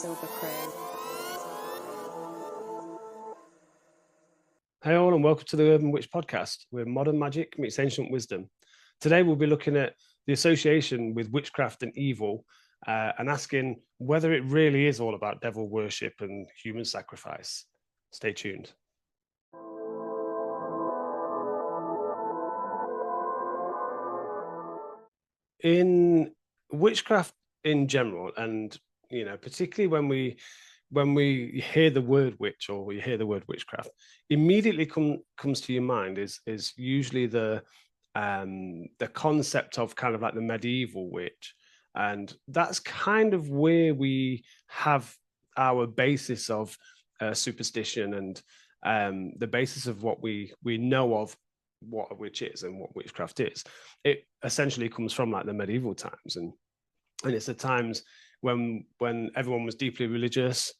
Silvercrow. Hey all, and welcome to the Urban Witch Podcast, where modern magic meets ancient wisdom. Today we'll be looking at the association with witchcraft and evil, and asking whether it really is all about devil worship and human sacrifice. Stay tuned. In witchcraft in general, and particularly when we hear the word witch or we hear the word witchcraft, immediately comes to your mind is usually the concept of kind of like the medieval witch, and that's kind of where we have our basis of superstition and the basis of what we know of what a witch is and what witchcraft is. It essentially comes from like the medieval times, and it's the times when everyone was deeply religious.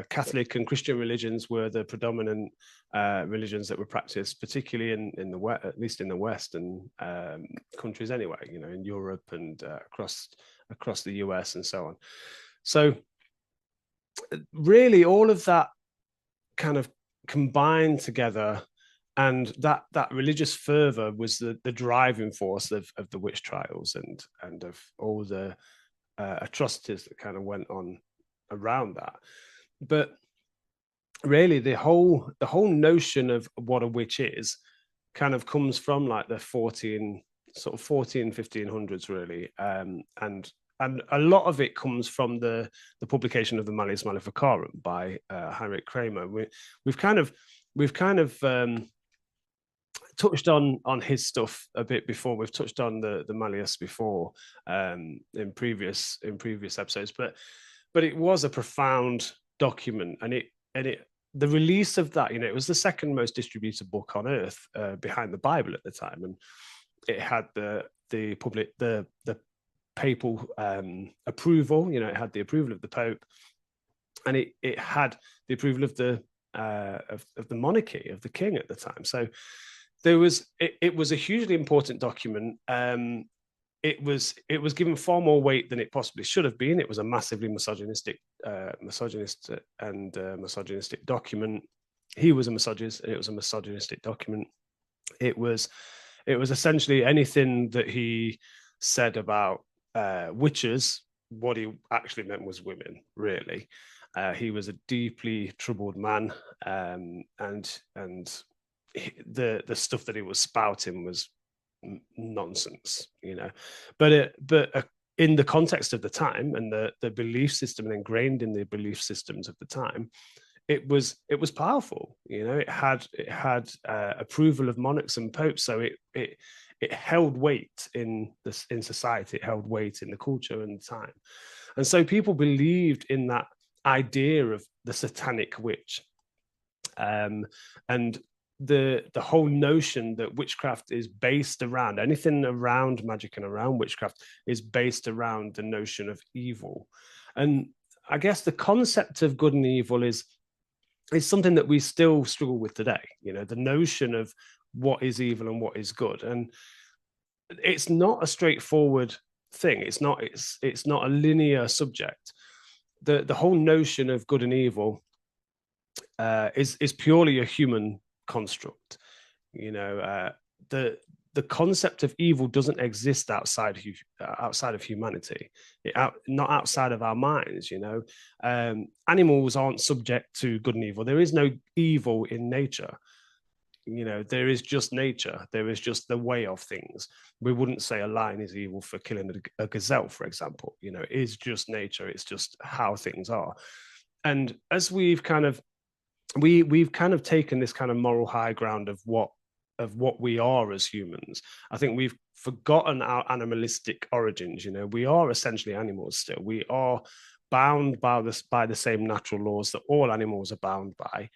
Catholic and Christian religions were the predominant religions that were practiced, particularly in the West, at least in the Western countries anyway, in Europe and across the US and so on. So really all of that kind of combined together, and that religious fervor was the driving force of the witch trials and of all the atrocities that kind of went on around that. But really the whole notion of what a witch is kind of comes from like the 1500s really, and a lot of it comes from the publication of the Malleus Maleficarum by Heinrich Kramer. We've kind of touched on his stuff a bit before. We've touched on the Malleus before in previous episodes, but it was a profound document, and the release of that, it was the second most distributed book on earth, behind the Bible at the time, and it had the papal approval. It had the approval of the Pope, and it had the approval of the monarchy, of the king at the time. So it was a hugely important document. It was given far more weight than it possibly should have been. It was a massively misogynistic document. He was a misogynist, and it was a misogynistic document. It was essentially anything that he said about witches, what he actually meant was women, really. He was a deeply troubled man, and the stuff that he was spouting was nonsense, but in the context of the time and the belief system, and ingrained in the belief systems of the time, it was powerful. It had approval of monarchs and popes, so it held weight in society. It held weight in the culture and the time, and so people believed in that idea of the satanic witch, and the whole notion that witchcraft is based around anything around magic and around witchcraft is based around the notion of evil. And I guess the concept of good and evil is something that we still struggle with today. The notion of what is evil and what is good, and it's not a straightforward thing. It's not a linear subject. The whole notion of good and evil is purely a human construct. The concept of evil doesn't exist outside of humanity, not outside of our minds. Animals aren't subject to good and evil. There is no evil in nature. There is just nature. There is just the way of things. We wouldn't say a lion is evil for killing a gazelle, for example. It is just nature. It's just how things are. And as we've kind of taken this kind of moral high ground of what we are as humans, I think we've forgotten our animalistic origins. We are essentially animals still. We are bound by the same natural laws that all animals are bound by.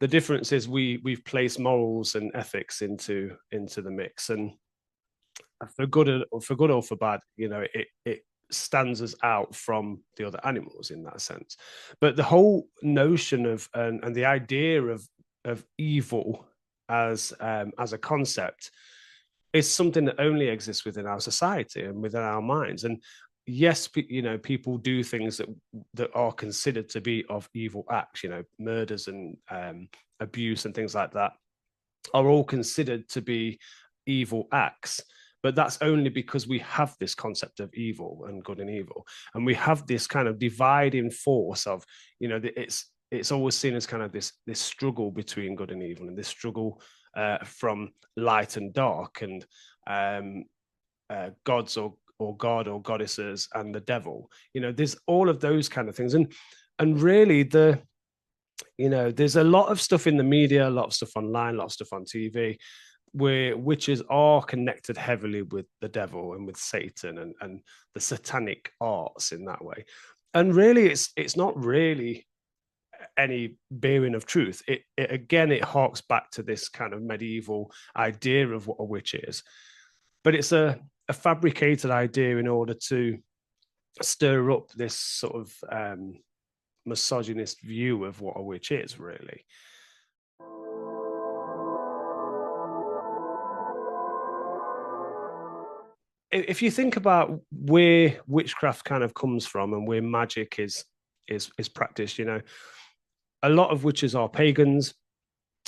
The difference is we've placed morals and ethics into the mix, and for good or for bad, it stands us out from the other animals in that sense. But the whole notion of and the idea of evil as a concept is something that only exists within our society and within our minds. And yes, you know, people do things that are considered to be of evil acts, you know, murders and abuse and things like that are all considered to be evil acts. But that's only because we have this concept of evil and good and evil, and we have this kind of dividing force of, you know, it's always seen as kind of this struggle between good and evil, and this struggle from light and dark, and gods or god or goddesses and the devil. You know, there's all of those kind of things, and really you know, there's a lot of stuff in the media, a lot of stuff online, a lot of stuff on TV, where witches are connected heavily with the devil and with Satan and the satanic arts in that way. And really, it's not really any bearing of truth. It again, it harks back to this kind of medieval idea of what a witch is, but it's a fabricated idea in order to stir up this sort of misogynist view of what a witch is, really. If you think about where witchcraft kind of comes from and where magic is practiced, you know, a lot of witches are pagans.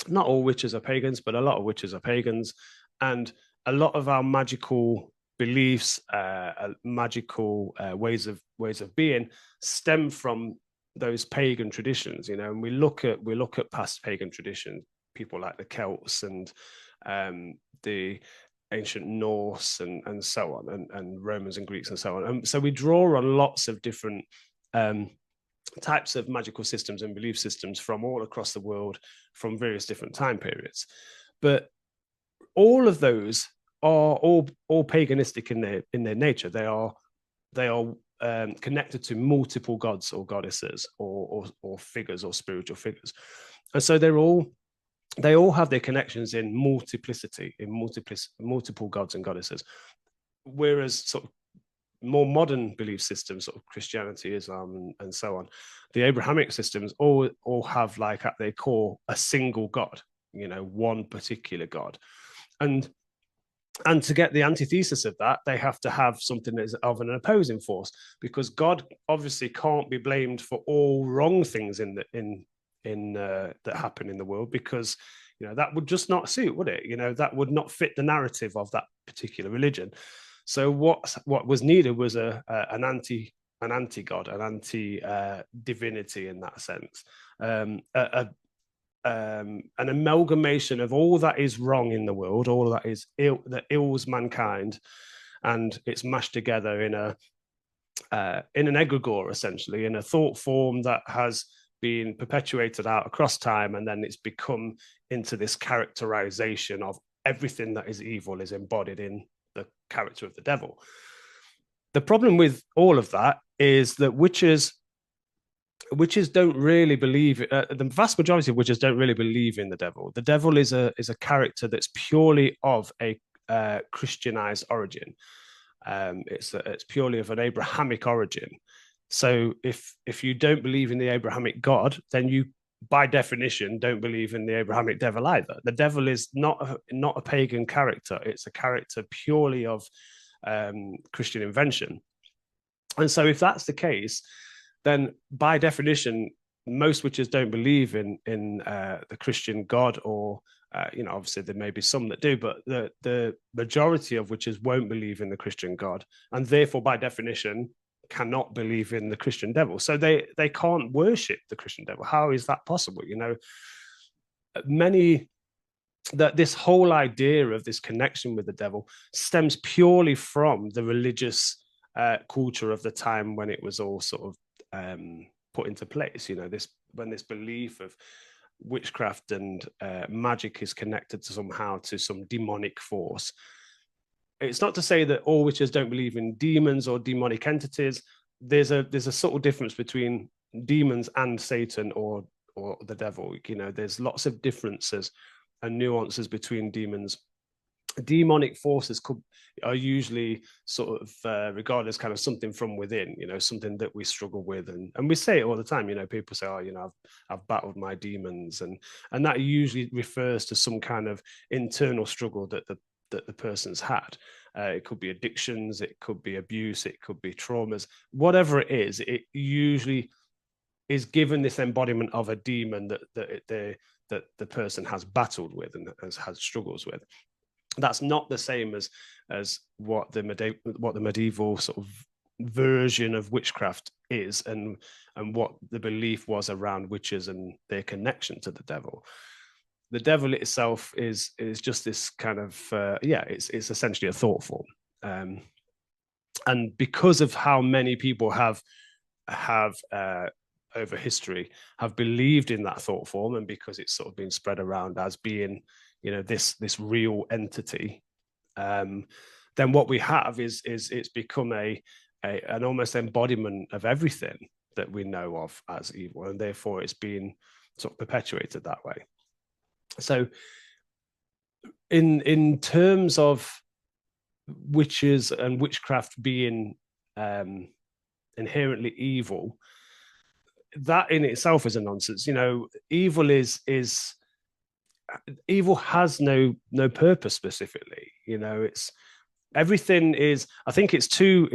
Not all witches are pagans, but a lot of witches are pagans, and a lot of our magical beliefs, magical ways of being, stem from those pagan traditions. You know, and we look at past pagan traditions, people like the Celts and the ancient Norse and so on, and Romans and Greeks and so on. And so we draw on lots of different types of magical systems and belief systems from all across the world, from various different time periods. But all of those are all paganistic in their nature. They are connected to multiple gods or goddesses or figures or spiritual figures, and so they all have their connections in multiplicity, in multiple gods and goddesses. Whereas sort of more modern belief systems, sort of Christianity, Islam, and so on, the Abrahamic systems all have, like, at their core, a single God, you know, one particular God. And to get the antithesis of that, they have to have something that is of an opposing force, because God obviously can't be blamed for all wrong things that happen in the world, because, you know, that would just not suit, would it? You know, that would not fit the narrative of that particular religion. So what was needed was an anti-god, an anti-divinity in that sense, an amalgamation of all that is wrong in the world, all that is ill, that ills mankind, and it's mashed together in an egregore, essentially, in a thought form that has been perpetuated out across time, and then it's become into this characterization of everything that is evil is embodied in the character of the devil. The problem with all of that is that witches don't really believe the vast majority of witches don't really believe in the devil. The devil is a character that's purely of a Christianized origin. It's purely of an Abrahamic origin. So if you don't believe in the Abrahamic God, then you, by definition, don't believe in the Abrahamic devil either. The devil is not a pagan character. It's a character purely of Christian invention. And so if that's the case, then by definition, most witches don't believe in the Christian God, or you know, obviously there may be some that do, but the majority of witches won't believe in the Christian God, and therefore, by definition, cannot believe in the Christian devil. So they can't worship the Christian devil. How is that possible? You know, this whole idea of this connection with the devil stems purely from the religious culture of the time when it was all sort of put into place. You know, when this belief of witchcraft and magic is connected to somehow to some demonic force. It's not to say that all witches don't believe in demons or demonic entities. There's a subtle difference between demons and Satan or the devil. You know, there's lots of differences and nuances between demons. Demonic forces are usually sort of regarded as kind of something from within, you know, something that we struggle with, and we say it all the time. You know, people say, "Oh, you know, I've battled my demons," and that usually refers to some kind of internal struggle that the person's had. it could be addictions, it could be abuse, it could be traumas, whatever it is. It usually is given this embodiment of a demon that the person has battled with and has struggles with. That's not the same as what the medieval sort of version of witchcraft is, and what the belief was around witches and their connection to the devil. The devil itself is just this kind of it's essentially a thought form, and because of how many people have over history have believed in that thought form, and because it's sort of been spread around as being, you know, this real entity, then what we have is it's become an almost embodiment of everything that we know of as evil, and therefore it's been sort of perpetuated that way. So in terms of witches and witchcraft being inherently evil, that in itself is a nonsense. You know, evil has no purpose specifically. You know, it's everything is, I think it's too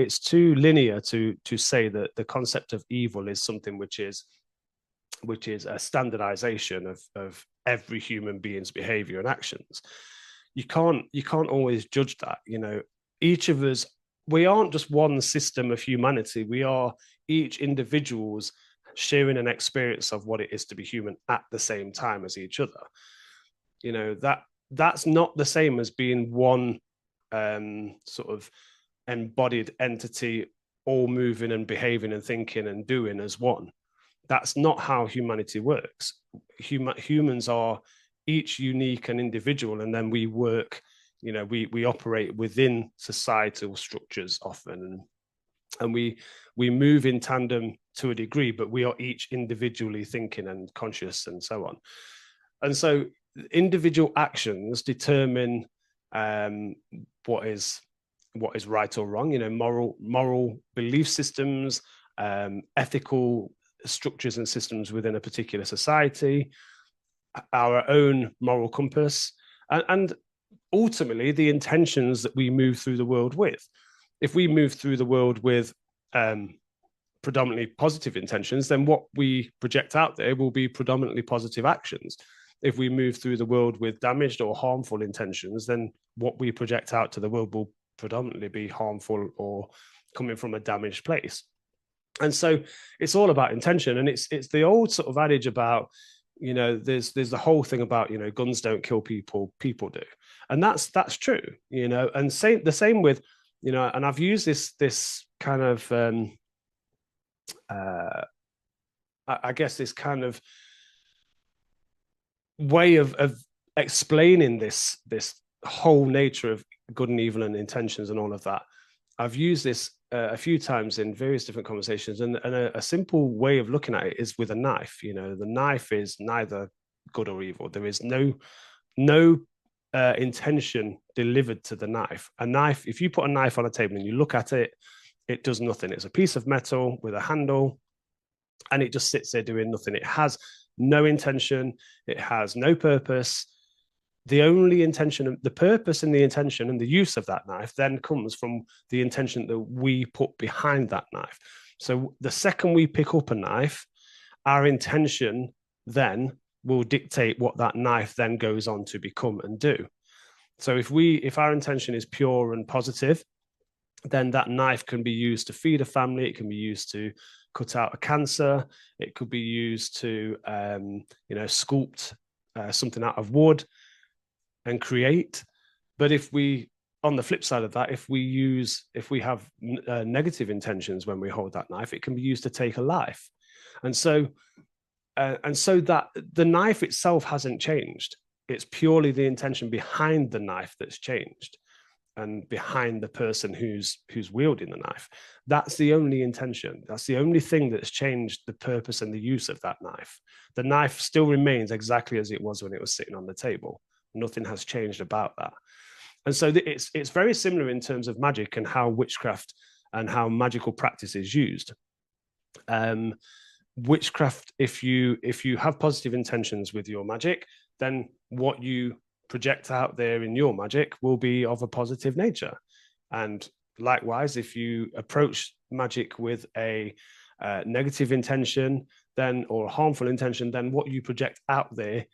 linear to say that the concept of evil is something which is a standardization of every human being's behavior and actions. You can't always judge that. You know, each of us, we aren't just one system of humanity. We are each individuals sharing an experience of what it is to be human at the same time as each other. You know, that's not the same as being one sort of embodied entity, all moving and behaving and thinking and doing as one. That's not how humanity works. Humans are each unique and individual, and then we work, you know, we operate within societal structures often, and we move in tandem to a degree, but we are each individually thinking and conscious and so on. And so individual actions determine what is right or wrong, you know, moral belief systems, ethical structures and systems within a particular society, our own moral compass, and ultimately the intentions that we move through the world with. If we move through the world with predominantly positive intentions, then what we project out there will be predominantly positive actions. If we move through the world with damaged or harmful intentions, then what we project out to the world will predominantly be harmful or coming from a damaged place. And so it's all about intention. And it's the old sort of adage about, you know, there's the whole thing about, you know, guns don't kill people, people do. And that's true, you know, and the same with, you know, and I've used this kind of, I guess this kind of way of explaining this whole nature of good and evil and intentions and all of that. I've used this a few times in various different conversations, and a simple way of looking at it is with a knife. You know, the knife is neither good or evil. There is no intention delivered to the knife. A knife, if you put a knife on a table and you look at it, it does nothing. It's a piece of metal with a handle, and it just sits there doing nothing. It has no intention. It has no purpose. The only intention, the purpose and the intention and the use of that knife then comes from the intention that we put behind that knife. So the second we pick up a knife, our intention then will dictate what that knife then goes on to become and do. So if our intention is pure and positive, then that knife can be used to feed a family. It can be used to cut out a cancer. It could be used to, you know, sculpt something out of wood and create. But if we, on the flip side of that, if we have negative intentions when we hold that knife, it can be used to take a life. And so that the knife itself hasn't changed. It's purely the intention behind the knife that's changed, and behind the person who's wielding the knife. That's the only intention. That's the only thing that's changed the purpose and the use of that knife. The knife still remains exactly as it was when it was sitting on the table. Nothing has changed about that. And so it's very similar in terms of magic and how witchcraft and how magical practice is used. Witchcraft, if you have positive intentions with your magic, then what you project out there in your magic will be of a positive nature. And likewise, if you approach magic with a negative intention, then, or a harmful intention, then what you project out there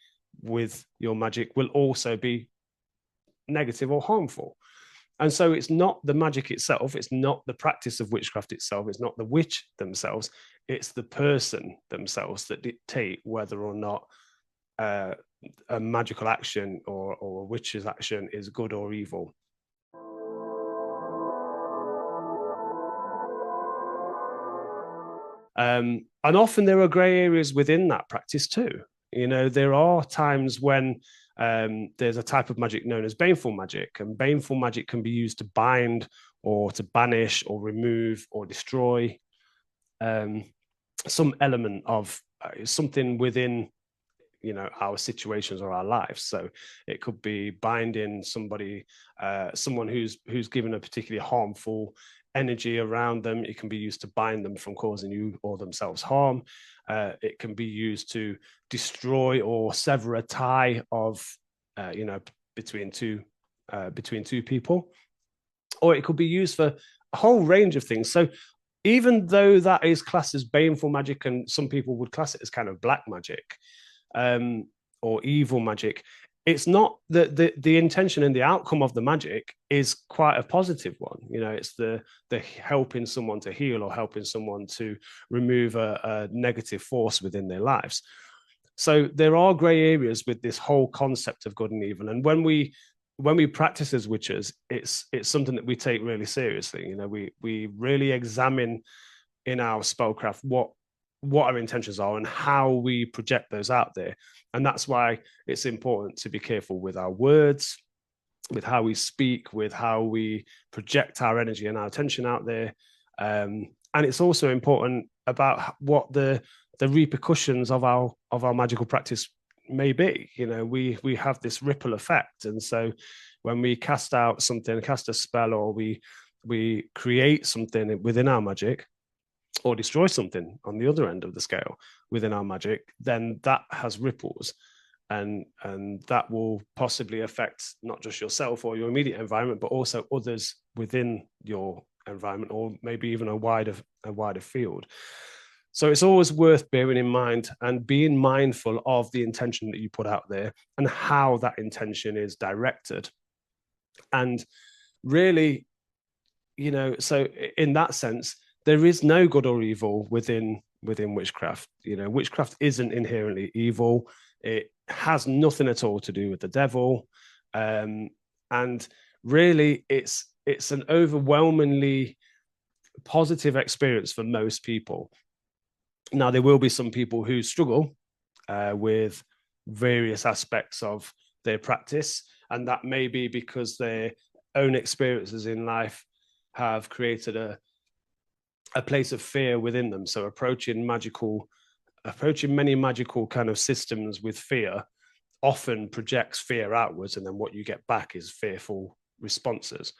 with your magic will also be negative or harmful. And so it's not the magic itself, it's not the practice of witchcraft itself, it's not the witch themselves, it's the person themselves that dictate whether or not a magical action or a witch's action is good or evil. And often there are grey areas within that practice too. You know, there are times when there's a type of magic known as baneful magic, and baneful magic can be used to bind or to banish or remove or destroy some element of something within, you know, our situations or our lives. So it could be binding somebody, someone who's given a particularly harmful energy around them. It can be used to bind them from causing you or themselves harm. It can be used to destroy or sever a tie of, you know, between two people, or it could be used for a whole range of things. So even though that is classed as baneful magic, and some people would class it as kind of black magic, or evil magic, it's not the intention and the outcome of the magic is quite a positive one. You know, it's the helping someone to heal or helping someone to remove a negative force within their lives. So there are grey areas with this whole concept of good and evil. And when we practice as witches, it's something that we take really seriously. You know, we really examine in our spellcraft what our intentions are and how we project those out there. And that's why it's important to be careful with our words, with how we speak, with how we project our energy and our attention out there. And it's also important about what the repercussions of our magical practice may be. You know, we have this ripple effect. And so when we cast out something, cast a spell, or we create something within our magic, or destroy something on the other end of the scale within our magic, then that has ripples, and that will possibly affect not just yourself or your immediate environment, but also others within your environment, or maybe even a wider field. So it's always worth bearing in mind and being mindful of the intention that you put out there and how that intention is directed. And really, you know, so in that sense, there is no good or evil within witchcraft. You know, witchcraft isn't inherently evil. It has nothing at all to do with the devil, and really, it's an overwhelmingly positive experience for most people. Now, there will be some people who struggle with various aspects of their practice, and that may be because their own experiences in life have created a place of fear within them. So approaching many magical kind of systems with fear often projects fear outwards, and then what you get back is fearful responses.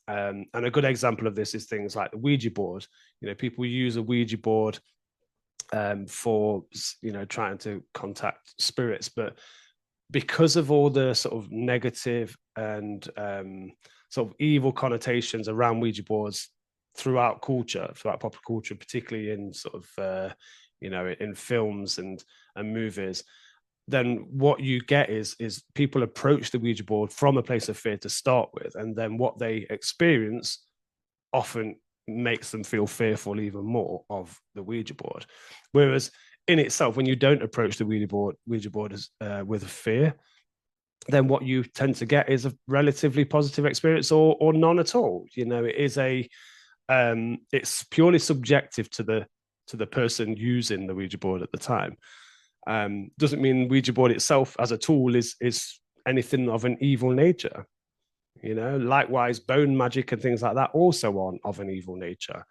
And a good example of this is things like the Ouija board. You know, people use a Ouija board for, you know, trying to contact spirits, but because of all the sort of negative and sort of evil connotations around Ouija boards throughout popular culture, particularly in sort of you know, in films and movies, then what you get is people approach the Ouija board from a place of fear to start with, and then what they experience often makes them feel fearful even more of the Ouija board. Whereas in itself, when you don't approach the Ouija board as, with fear, then what you tend to get is a relatively positive experience, or none at all. You know, it is it's purely subjective to the person using the Ouija board at the time. Doesn't mean Ouija board itself as a tool is anything of an evil nature. You know, likewise, bone magic and things like that also aren't of an evil nature.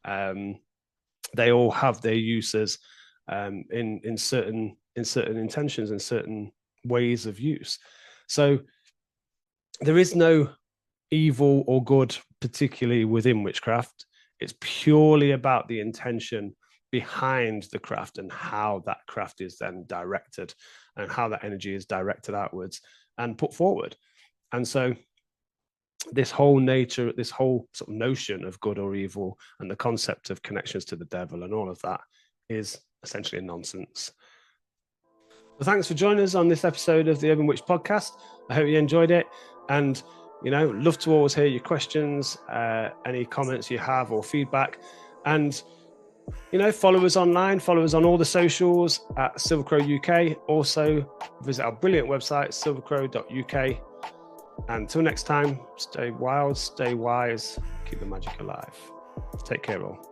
They all have their uses in certain intentions and certain ways of use. So there is no evil or good, particularly within witchcraft. It's purely about the intention behind the craft and how that craft is then directed, and how that energy is directed outwards and put forward. And so this whole nature, this whole sort of notion of good or evil, and the concept of connections to the devil and all of that is essentially nonsense. Well, thanks for joining us on this episode of the Urban Witch Podcast. I hope you enjoyed it, and love to always hear your questions, any comments you have or feedback, and follow us online, follow us on all the socials at Silvercrow UK. Also visit our brilliant website, silvercrow.uk. And until next time, stay wild, stay wise, keep the magic alive. Take care all.